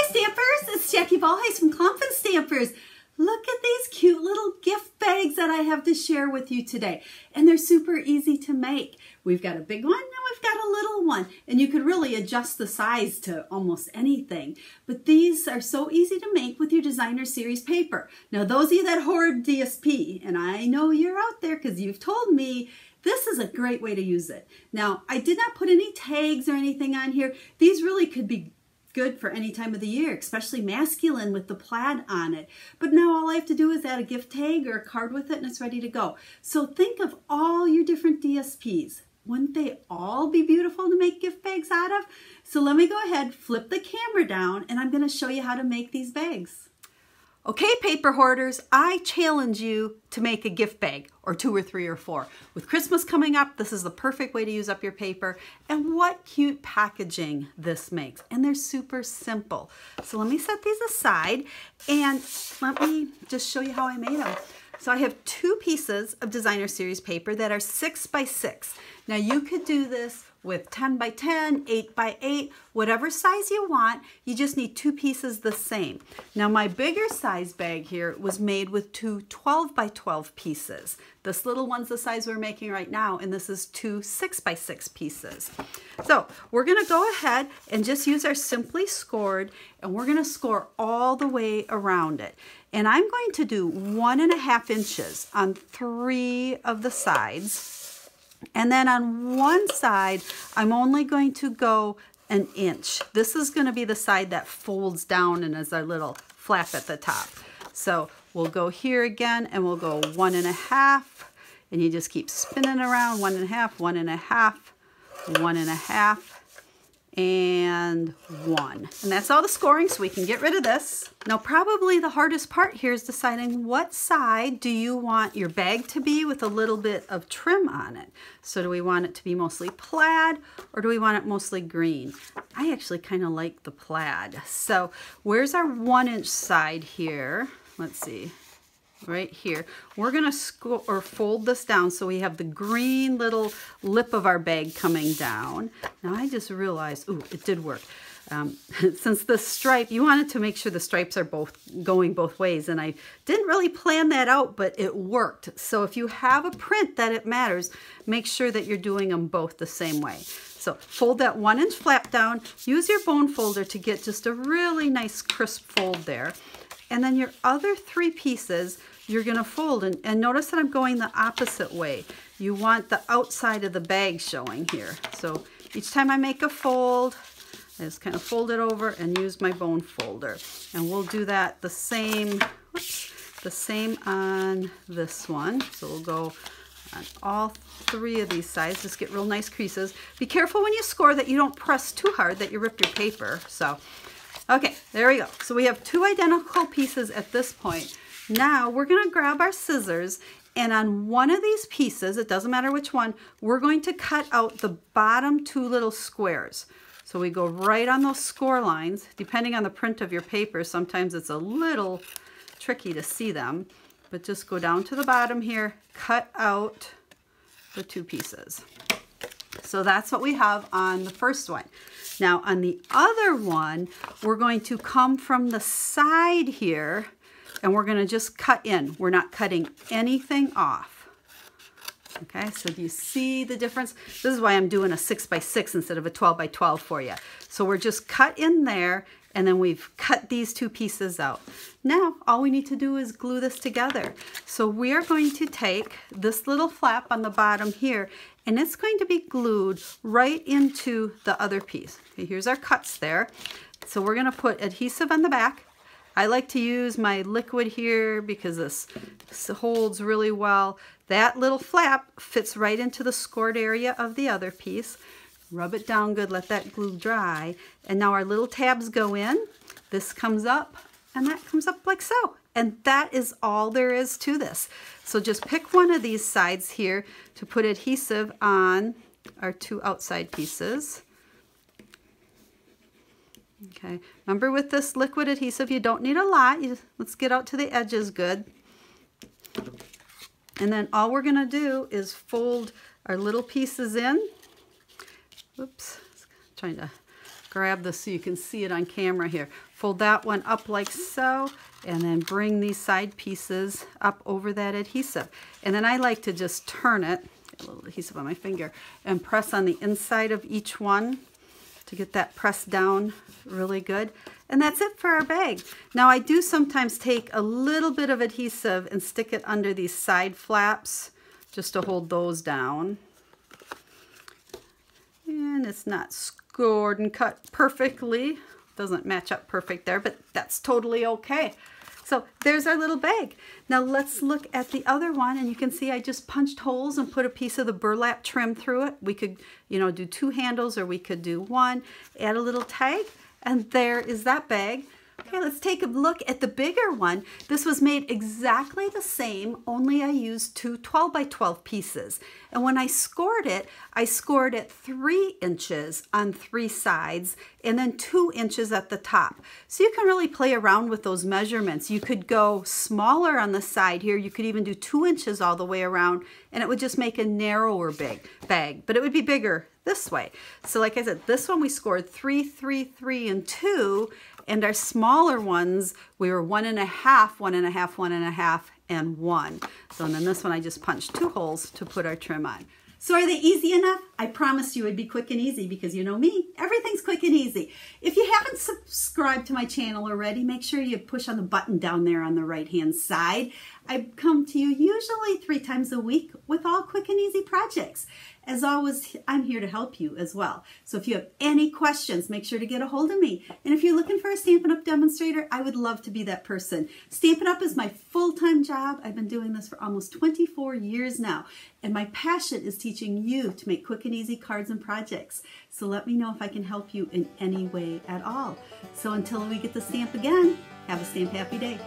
Hi Stampers, it's Jackie Bolhuis from Klompen Stampers. Look at these cute little gift bags that I have to share with you today. And they're super easy to make. We've got a big one and we've got a little one. And you could really adjust the size to almost anything. But these are so easy to make with your designer series paper. Now those of you that hoard DSP, and I know you're out there because you've told me, this is a great way to use it. Now I did not put any tags or anything on here. These really could be good for any time of the year, especially masculine with the plaid on it. But now all I have to do is add a gift tag or a card with it and it's ready to go. So think of all your different DSPs. Wouldn't they all be beautiful to make gift bags out of? So let me go ahead, flip the camera down, and I'm going to show you how to make these bags. Okay, paper hoarders, I challenge you to make a gift bag, or 2 or 3 or 4. With Christmas coming up, this is the perfect way to use up your paper. And what cute packaging this makes. And they're super simple. So let me set these aside and let me just show you how I made them. So I have 2 pieces of designer series paper that are 6 by 6. Now you could do this with 10 by 10, 8 by 8, whatever size you want. You just need 2 pieces the same. Now my bigger size bag here was made with 2 12 by 12 pieces. This little one's the size we're making right now, and this is 2 6 by 6 pieces. So we're gonna go ahead and just use our Simply Scored, and we're gonna score all the way around it. And I'm going to do 1.5 inches on 3 of the sides. And then on one side, I'm only going to go 1 inch. This is going to be the side that folds down and is our little flap at the top. So we'll go here again and we'll go 1.5, and you just keep spinning around 1.5, 1.5, 1.5, and 1. And that's all the scoring, so we can get rid of this. Now probably the hardest part here is deciding what side do you want your bag to be with a little bit of trim on it. So do we want it to be mostly plaid, or do we want it mostly green? I actually kind of like the plaid. So where's our 1 inch side here? Let's see. Right here. We're going to fold this down so we have the green little lip of our bag coming down. Now I just realized, ooh, it did work. Since the stripe, you wanted to make sure the stripes are going both ways, and I didn't really plan that out, but it worked. So if you have a print that it matters, make sure that you're doing them both the same way. So fold that 1 inch flap down, use your bone folder to get just a really nice crisp fold there. And then your other 3 pieces, you're going to fold. And notice that I'm going the opposite way. You want the outside of the bag showing here. So each time I make a fold, I just kind of fold it over and use my bone folder. And we'll do that the same on this one. So we'll go on all 3 of these sides. Just get real nice creases. Be careful when you score that you don't press too hard that you rip your paper. So. Okay, there we go. So we have 2 identical pieces at this point. Now we're going to grab our scissors, and on one of these pieces, it doesn't matter which one, we're going to cut out the bottom 2 little squares. So we go right on those score lines. Depending on the print of your paper, sometimes it's a little tricky to see them, but just go down to the bottom here, cut out the 2 pieces. So that's what we have on the first one. Now on the other one, we're going to come from the side here, and we're going to just cut in. We're not cutting anything off. Okay, so do you see the difference? This is why I'm doing a 6 by 6 instead of a 12 by 12 for you. So we're just cut in there, and then we've cut these 2 pieces out. Now all we need to do is glue this together. So we are going to take this little flap on the bottom here, and it's going to be glued right into the other piece. Okay, here's our cuts there. So we're going to put adhesive on the back. I like to use my liquid here because this holds really well. That little flap fits right into the scored area of the other piece. Rub it down good, let that glue dry. And now our little tabs go in. This comes up, and that comes up like so. And that is all there is to this. So just pick one of these sides here to put adhesive on our 2 outside pieces. Okay, remember with this liquid adhesive, you don't need a lot. Let's get out to the edges good. And then all we're gonna do is fold our little pieces in. Whoops, trying to grab this so you can see it on camera here. Fold that one up like so, and then bring these side pieces up over that adhesive. And then I like to just turn it, get a little adhesive on my finger, and press on the inside of each one to get that pressed down really good. And that's it for our bag. Now I do sometimes take a little bit of adhesive and stick it under these side flaps just to hold those down. And it's not scored and cut perfectly. Doesn't match up perfect there, but that's totally okay. So there's our little bag. Now let's look at the other one, and you can see I just punched holes and put a piece of the burlap trim through it. We could, you know, do 2 handles, or we could do 1, add a little tag, and there is that bag. Okay, let's take a look at the bigger one. This was made exactly the same, only I used 2 12 by 12 pieces. And when I scored it 3 inches on 3 sides and then 2 inches at the top. So you can really play around with those measurements. You could go smaller on the side here. You could even do 2 inches all the way around, and it would just make a narrower bag, but it would be bigger this way. So like I said, this one we scored 3, 3, 3, and 2. And our smaller ones, we were 1.5, 1.5, 1.5, and 1. So and then this one, I just punched 2 holes to put our trim on. So are they easy enough? I promised you it'd be quick and easy, because you know me, everything's quick and easy. If you haven't subscribed to my channel already, make sure you push on the button down there on the right-hand side. I come to you usually 3 times a week with all quick and easy projects. As always, I'm here to help you as well. So if you have any questions, make sure to get a hold of me. And if you're looking for a Stampin' Up! Demonstrator, I would love to be that person. Stampin' Up! Is my full-time job. I've been doing this for almost 24 years now. And my passion is teaching you to make quick and easy cards and projects. So let me know if I can help you in any way at all. So until we get to stamp again, have a stamp happy day.